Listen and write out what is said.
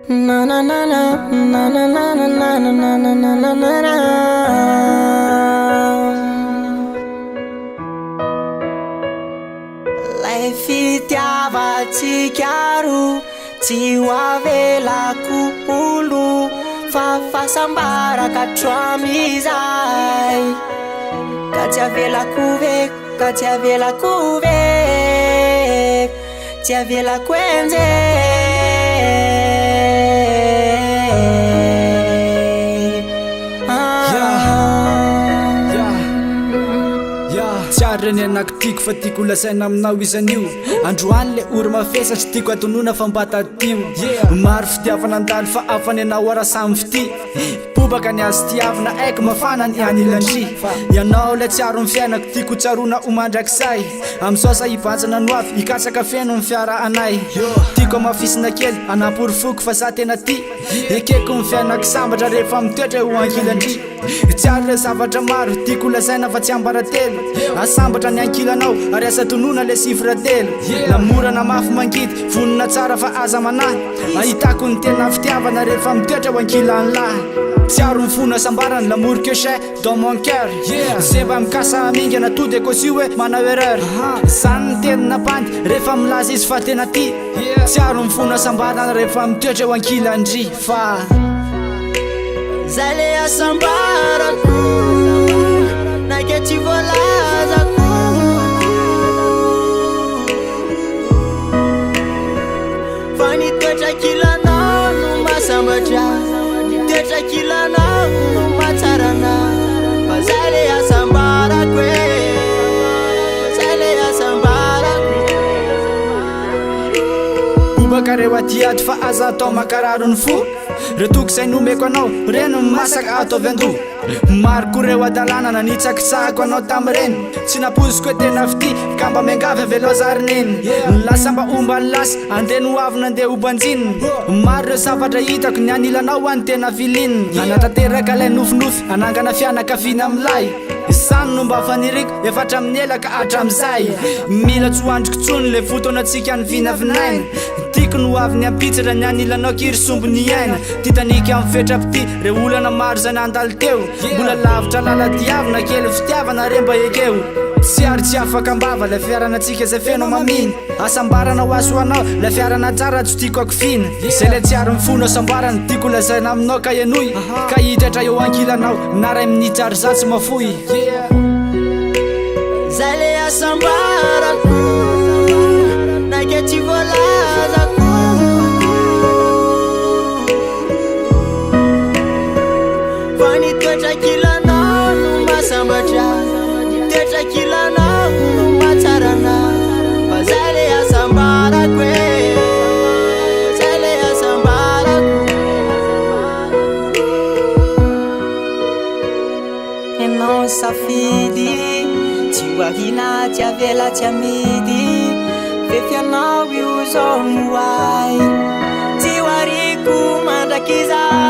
Na na na na na na na na na na na na na na na. Lay fitiavatsika roa tsy ho avelako olo fa fahasambaraka hatramin'izay. Ka tsy avelako ve, ka tsy avelako ve, tsy avelako Reny anaky tiako fa tiako lasaina aminao izan'io. Androany le oro mafesa tsy tiako atonona fa mbatatio. Maro fitiavana andalo fa afany anao ara samy fity. Pobaka ny azy tiavina aiko mafana ny anilandry. Ianao le tsiaro ny fiainako tiako tsarona omandrak'izay. Am'zao ibantsana no avy ikatsaka feno ny fiara anay. Tiako amafisina kely anamporifoky fa za tena ty. Ekeko ny fiainako sambatra rehefa mitoetra ho ankilandry. Tsiaro le zavatra maro tiako lasaina fa tsy ambaratelo. Asambatra ny ankilanao ary asa tonona le sifra telo. Lamorana mafy mangidy vonona tsara fa aza manahy. Ahitako ny tena fitiavana rehefa mitoetra ho ankilan'lahy. Tsiaro ny fona sambarany l'amour que j'ai dans mon cœur. Zeba mikasa amingana to de kosi hoe manao erreur. Zany ny tenina bandy rehefa milaza izy fa tena ty. Tsiaro ny fona sambarany rehefa mitoetra ho ankilandry fa zay le asambarako naike tsy voalazako. Fa ny toetrakilanao no masambatra, ny toetrakilanao no matsarana. Fa zay le asambarako e, zay le asambarako. Bobaka reo aty ato fa aza atao makararo ny fo. Retoko zay nomeko anao reno masaka ataovy andro. Mariko reo adalana nanitsakitsahako anao tamireny. Tsy napoziko hoe tena fity ka mba miangavy avelo zarineny. Lasa mba omba ny lasa andeha noavina andeha obanjininy. Maro reo zavatra hitako ny anilanao any tena vilininy. Anatanteraka lay nofinofy anangana fianakaviana amilay. Izany no mba faniriko efatra amin'ny elaka hatram'izay. Mila tsy hoandriko tsony le fotoanantsika ny vinavinaina. Tiako no avy ny ampitsatra ny anilanao kiry sombo ny aina. Titanika amin'ny fetrapity re olana maro zay nandalo teo. Mbola lavitra laladiavina kely fitiavana remba ekeo. Tsy ary tsy afaka ambava le fiaranantsika zay feno maminy. Asambarana ho aso anao le fiarana tsara tsy tiako akofina. Zay le tsy ary mifona asambarana tiako lazaina aminao ka enoy. Ka hitratra eo ankilanao naray minitsary za tsy mafoy. Zay le asambarako naike tsy voalazako. Fa ny toetrakilanao no masambatra, ny toetrakilanao no matsarana. Fa zay le asambarako e, zay le asambarako. Enao safidy tsy hoahina tsy avela tsy amidy. Fefianao io zao no ay tsy ho ariko mandrakizay.